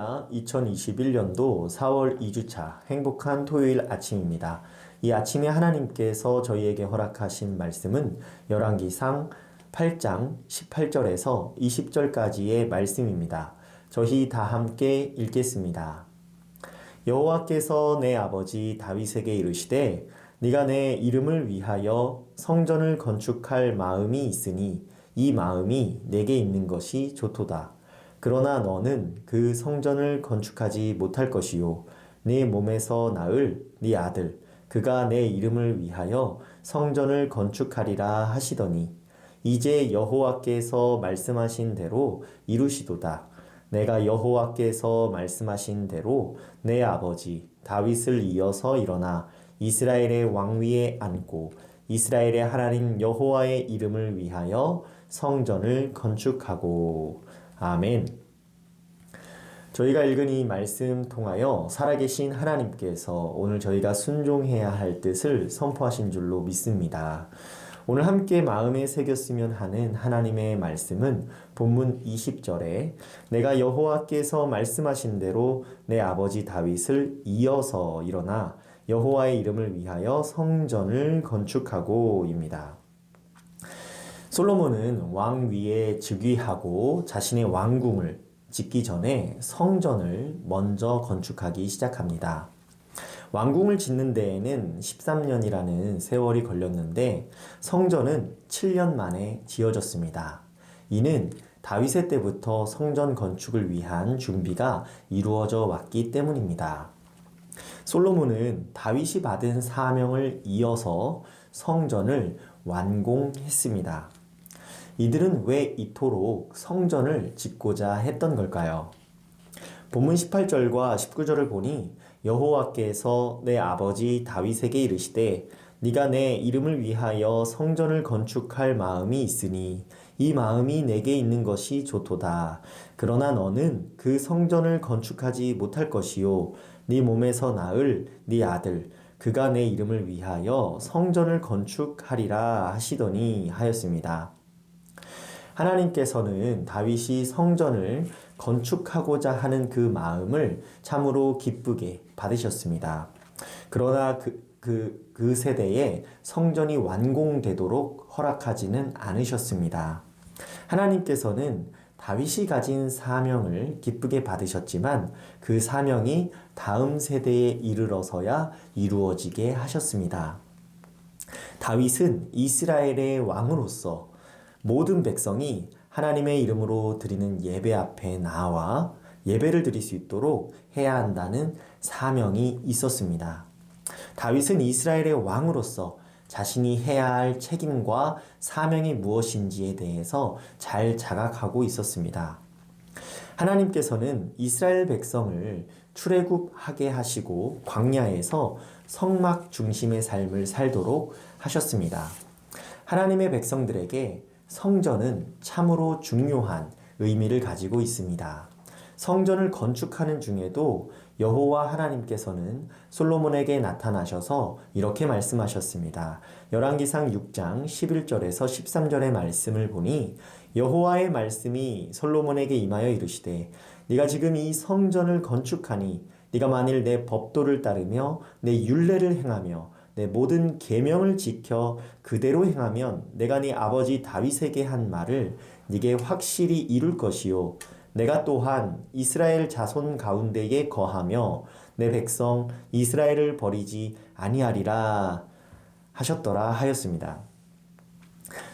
할렐루야, 2021년도 4월 2주차 행복한 토요일 아침입니다. 이 아침에 하나님께서 저희에게 허락하신 말씀은 열왕기상 8장 18절에서 20절까지의 말씀입니다. 저희 다 함께 읽겠습니다. 여호와께서 내 아버지 다윗에게 이르시되 네가 내 이름을 위하여 성전을 건축할 마음이 있으니 이 마음이 내게 있는 것이 좋도다. 그러나 너는 그 성전을 건축하지 못할 것이요 네 몸에서 낳을 네 아들 그가 내 이름을 위하여 성전을 건축하리라 하시더니 이제 여호와께서 말씀하신 대로 이루시도다. 내가 여호와께서 말씀하신 대로 내 아버지 다윗을 이어서 일어나 이스라엘의 왕위에 앉고 이스라엘의 하나님 여호와의 이름을 위하여 성전을 건축하고. 아멘. 저희가 읽은 이 말씀 통하여 살아계신 하나님께서 오늘 저희가 순종해야 할 뜻을 선포하신 줄로 믿습니다. 오늘 함께 마음에 새겼으면 하는 하나님의 말씀은 본문 20절에 내가 여호와께서 말씀하신 대로 내 아버지 다윗을 이어서 일어나 여호와의 이름을 위하여 성전을 건축하고입니다. 솔로몬은 왕 위에 즉위하고 자신의 왕궁을 짓기 전에 성전을 먼저 건축하기 시작합니다. 왕궁을 짓는 데에는 13년이라는 세월이 걸렸는데 성전은 7년 만에 지어졌습니다. 이는 다윗의 때부터 성전 건축을 위한 준비가 이루어져 왔기 때문입니다. 솔로몬은 다윗이 받은 사명을 이어서 성전을 완공했습니다. 이들은 왜 이토록 성전을 짓고자 했던 걸까요? 본문 18절과 19절을 보니 여호와께서 내 아버지 다윗에게 이르시되 네가 내 이름을 위하여 성전을 건축할 마음이 있으니 이 마음이 내게 있는 것이 좋도다. 그러나 너는 그 성전을 건축하지 못할 것이요 네 몸에서 낳을 네 아들 그가 내 이름을 위하여 성전을 건축하리라 하시더니 하였습니다. 하나님께서는 다윗이 성전을 건축하고자 하는 그 마음을 참으로 기쁘게 받으셨습니다. 그러나 그 세대에 성전이 완공되도록 허락하지는 않으셨습니다. 하나님께서는 다윗이 가진 사명을 기쁘게 받으셨지만 그 사명이 다음 세대에 이르러서야 이루어지게 하셨습니다. 다윗은 이스라엘의 왕으로서 모든 백성이 하나님의 이름으로 드리는 예배 앞에 나와 예배를 드릴 수 있도록 해야 한다는 사명이 있었습니다. 다윗은 이스라엘의 왕으로서 자신이 해야 할 책임과 사명이 무엇인지에 대해서 잘 자각하고 있었습니다. 하나님께서는 이스라엘 백성을 출애굽하게 하시고 광야에서 성막 중심의 삶을 살도록 하셨습니다. 하나님의 백성들에게 성전은 참으로 중요한 의미를 가지고 있습니다. 성전을 건축하는 중에도 여호와 하나님께서는 솔로몬에게 나타나셔서 이렇게 말씀하셨습니다. 열왕기상 6장 11절에서 13절의 말씀을 보니 여호와의 말씀이 솔로몬에게 임하여 이르시되 네가 지금 이 성전을 건축하니 네가 만일 내 법도를 따르며 내 율례를 행하며 내 모든 계명을 지켜 그대로 행하면 내가 네 아버지 다윗에게 한 말을 네게 확실히 이룰 것이요 내가 또한 이스라엘 자손 가운데에 거하며 내 백성 이스라엘을 버리지 아니하리라 하셨더라 하였습니다.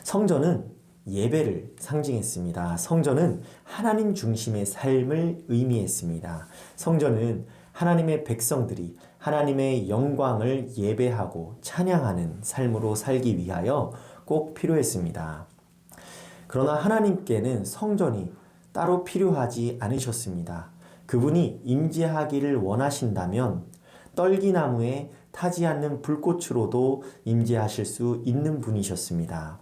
성전은 예배를 상징했습니다. 성전은 하나님 중심의 삶을 의미했습니다. 성전은 하나님의 백성들이 하나님의 영광을 예배하고 찬양하는 삶으로 살기 위하여 꼭 필요했습니다. 그러나 하나님께는 성전이 따로 필요하지 않으셨습니다. 그분이 임재하기를 원하신다면 떨기나무에 타지 않는 불꽃으로도 임재하실 수 있는 분이셨습니다.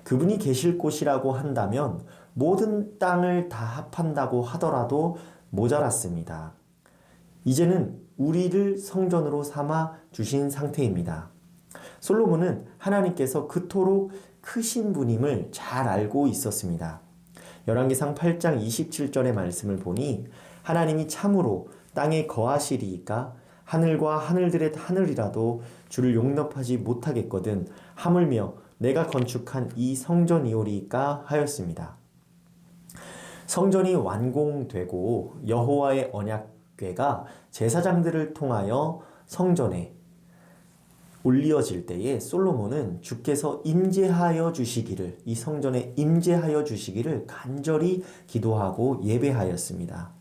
그분이 계실 곳이라고 한다면 모든 땅을 다 합한다고 하더라도 모자랐습니다. 이제는 우리를 성전으로 삼아 주신 상태입니다. 솔로몬은 하나님께서 그토록 크신 분임을 잘 알고 있었습니다. 열왕기상 8장 27절의 말씀을 보니 하나님이 참으로 땅에 거하시리이까 하늘과 하늘들의 하늘이라도 주를 용납하지 못하겠거든 하물며 내가 건축한 이 성전이오리이까 하였습니다. 성전이 완공되고 여호와의 언약궤가 제사장들을 통하여 성전에 올려질 때에 솔로몬은 주께서 임재하여 주시기를, 이 성전에 임재하여 주시기를 간절히 기도하고 예배하였습니다.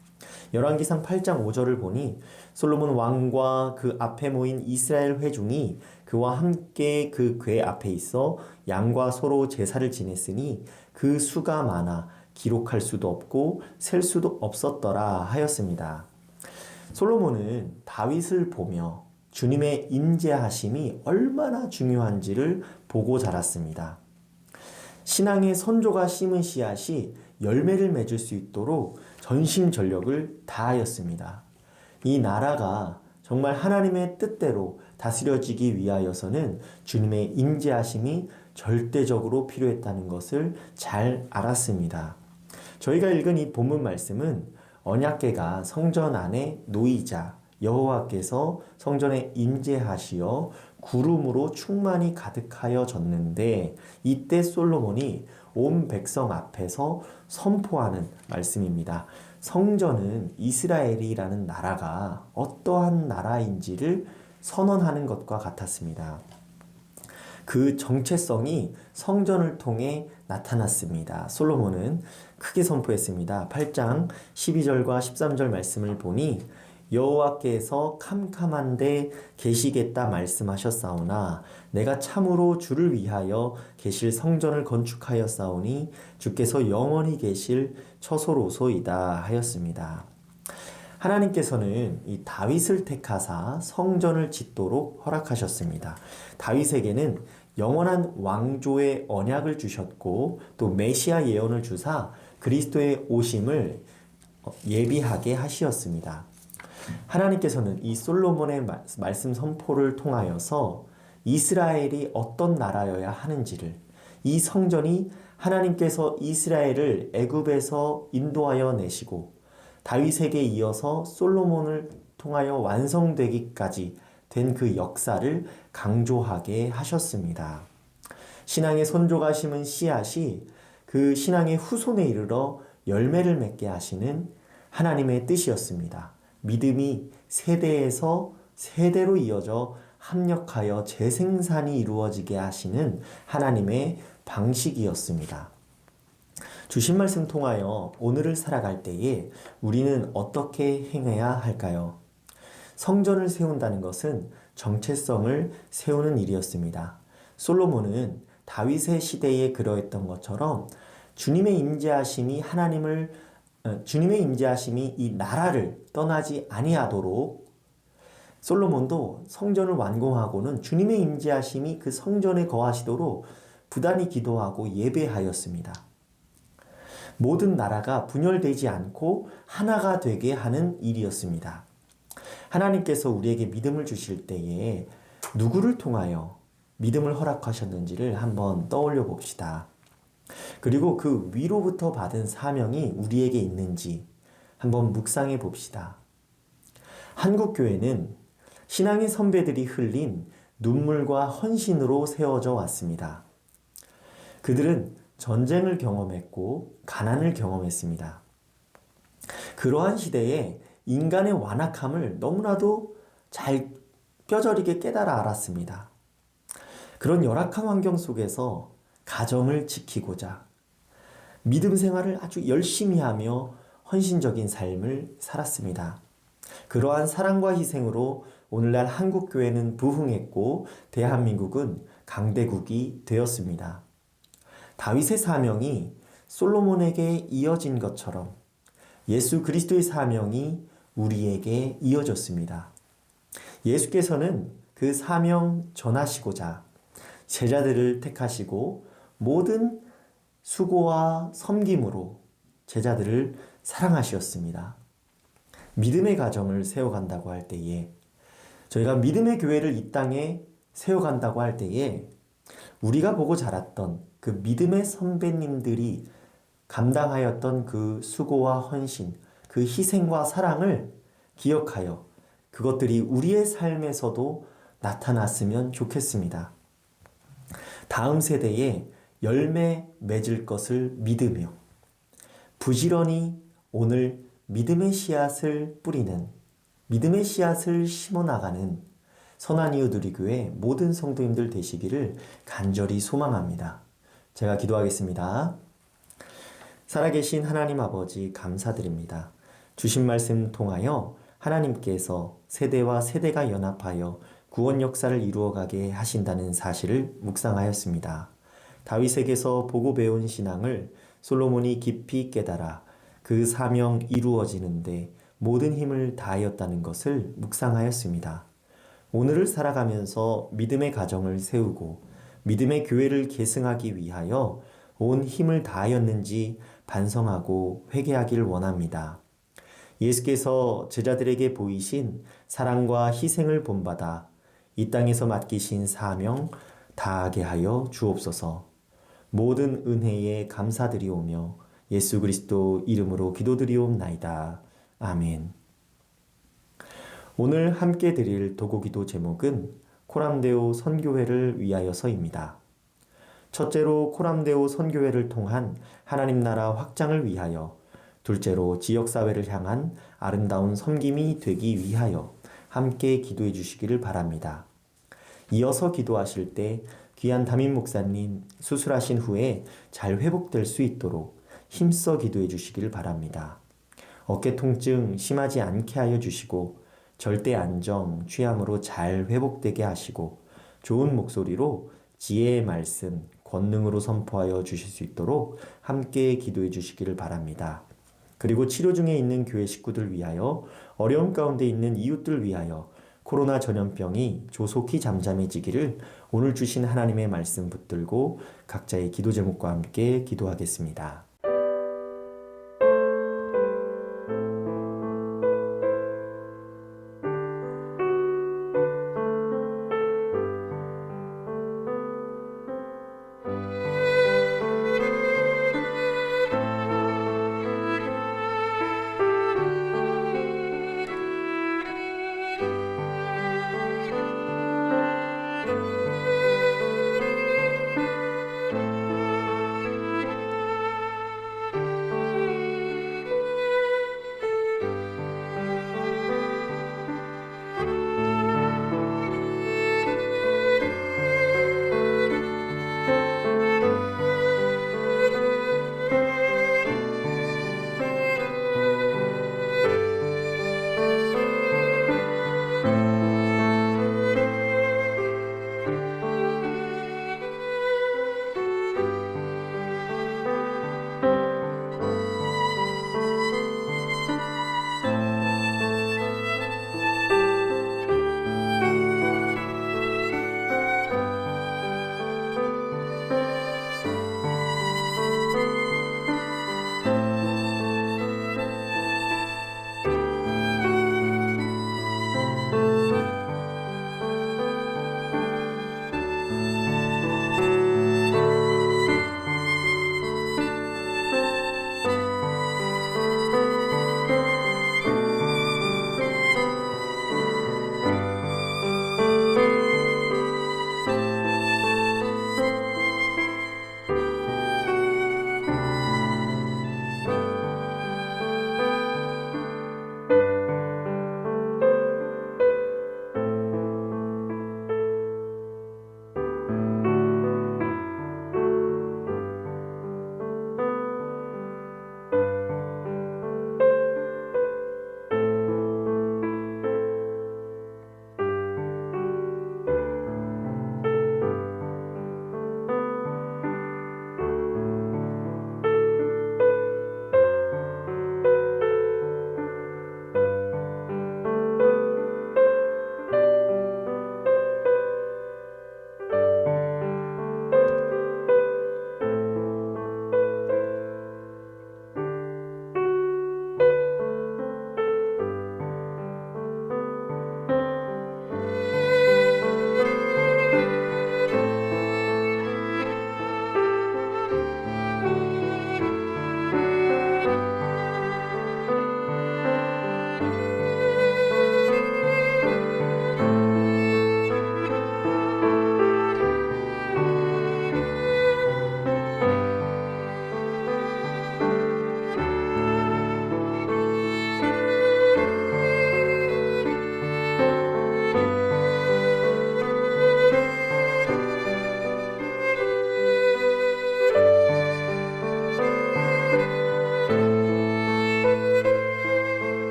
열왕기상 8장 5절을 보니 솔로몬 왕과 그 앞에 모인 이스라엘 회중이 그와 함께 그 궤 앞에 있어 양과 소로 제사를 지냈으니 그 수가 많아 기록할 수도 없고 셀 수도 없었더라 하였습니다. 솔로몬은 다윗을 보며 주님의 임재하심이 얼마나 중요한지를 보고 자랐습니다. 신앙의 선조가 심은 씨앗이 열매를 맺을 수 있도록 전심전력을 다하였습니다. 이 나라가 정말 하나님의 뜻대로 다스려지기 위하여서는 주님의 임재하심이 절대적으로 필요했다는 것을 잘 알았습니다. 저희가 읽은 이 본문 말씀은 언약궤가 성전 안에 놓이자 여호와께서 성전에 임재하시어 구름으로 충만히 가득하여졌는데 이때 솔로몬이 온 백성 앞에서 선포하는 말씀입니다. 성전은 이스라엘이라는 나라가 어떠한 나라인지를 선언하는 것과 같았습니다. 그 정체성이 성전을 통해 나타났습니다. 솔로몬은 크게 선포했습니다. 8장 12절과 13절 말씀을 보니 여호와께서 캄캄한데 계시겠다 말씀하셨사오나 내가 참으로 주를 위하여 계실 성전을 건축하였사오니 주께서 영원히 계실 처소로소이다 하였습니다. 하나님께서는 이 다윗을 택하사 성전을 짓도록 허락하셨습니다. 다윗에게는 영원한 왕조의 언약을 주셨고 또 메시아 예언을 주사 그리스도의 오심을 예비하게 하시었습니다. 하나님께서는 이 솔로몬의 말씀 선포를 통하여서 이스라엘이 어떤 나라여야 하는지를, 이 성전이 하나님께서 이스라엘을 애굽에서 인도하여 내시고 다윗에게 이어서 솔로몬을 통하여 완성되기까지 된 그 역사를 강조하게 하셨습니다. 신앙의 선조가 심은 씨앗이 그 신앙의 후손에 이르러 열매를 맺게 하시는 하나님의 뜻이었습니다. 믿음이 세대에서 세대로 이어져 합력하여 재생산이 이루어지게 하시는 하나님의 방식이었습니다. 주신 말씀 통하여 오늘을 살아갈 때에 우리는 어떻게 행해야 할까요? 성전을 세운다는 것은 정체성을 세우는 일이었습니다. 솔로몬은 다윗의 시대에 그러했던 것처럼 주님의 임재하심이 이 나라를 떠나지 아니하도록 솔로몬도 성전을 완공하고는 주님의 임재하심이 그 성전에 거하시도록 부단히 기도하고 예배하였습니다. 모든 나라가 분열되지 않고 하나가 되게 하는 일이었습니다. 하나님께서 우리에게 믿음을 주실 때에 누구를 통하여 믿음을 허락하셨는지를 한번 떠올려 봅시다. 그리고 그 위로부터 받은 사명이 우리에게 있는지 한번 묵상해 봅시다. 한국교회는 신앙의 선배들이 흘린 눈물과 헌신으로 세워져 왔습니다. 그들은 전쟁을 경험했고 가난을 경험했습니다. 그러한 시대에 인간의 완악함을 너무나도 잘 뼈저리게 깨달아 알았습니다. 그런 열악한 환경 속에서 가정을 지키고자 믿음 생활을 아주 열심히 하며 헌신적인 삶을 살았습니다. 그러한 사랑과 희생으로 오늘날 한국교회는 부흥했고 대한민국은 강대국이 되었습니다. 다윗의 사명이 솔로몬에게 이어진 것처럼 예수 그리스도의 사명이 우리에게 이어졌습니다. 예수께서는 그 사명 전하시고자 제자들을 택하시고 모든 수고와 섬김으로 제자들을 사랑하셨습니다. 믿음의 가정을 세워간다고 할 때에, 저희가 믿음의 교회를 이 땅에 세워간다고 할 때에 우리가 보고 자랐던 그 믿음의 선배님들이 감당하였던 그 수고와 헌신, 그 희생과 사랑을 기억하여 그것들이 우리의 삶에서도 나타났으면 좋겠습니다. 다음 세대에 열매 맺을 것을 믿으며 부지런히 오늘 믿음의 씨앗을 뿌리는, 믿음의 씨앗을 심어나가는 선한 이웃 우리 교회 모든 성도님들 되시기를 간절히 소망합니다. 제가 기도하겠습니다. 살아계신 하나님 아버지 감사드립니다. 주신 말씀 통하여 하나님께서 세대와 세대가 연합하여 구원 역사를 이루어가게 하신다는 사실을 묵상하였습니다. 다윗에게서 보고 배운 신앙을 솔로몬이 깊이 깨달아 그 사명 이루어지는데 모든 힘을 다하였다는 것을 묵상하였습니다. 오늘을 살아가면서 믿음의 가정을 세우고 믿음의 교회를 계승하기 위하여 온 힘을 다하였는지 반성하고 회개하길 원합니다. 예수께서 제자들에게 보이신 사랑과 희생을 본받아 이 땅에서 맡기신 사명 다하게 하여 주옵소서. 모든 은혜에 감사드리오며 예수 그리스도 이름으로 기도드리옵나이다. 아멘. 오늘 함께 드릴 도고기도 제목은 코람데오 선교회를 위하여서입니다. 첫째로 코람데오 선교회를 통한 하나님 나라 확장을 위하여, 둘째로 지역사회를 향한 아름다운 섬김이 되기 위하여 함께 기도해 주시기를 바랍니다. 이어서 기도하실 때 귀한 담임 목사님 수술하신 후에 잘 회복될 수 있도록 힘써 기도해 주시기를 바랍니다. 어깨 통증 심하지 않게 하여 주시고 절대 안정, 취함으로 잘 회복되게 하시고 좋은 목소리로 지혜의 말씀, 권능으로 선포하여 주실 수 있도록 함께 기도해 주시기를 바랍니다. 그리고 치료 중에 있는 교회 식구들 위하여, 어려움 가운데 있는 이웃들 위하여 코로나 전염병이 조속히 잠잠해지기를 오늘 주신 하나님의 말씀 붙들고 각자의 기도 제목과 함께 기도하겠습니다.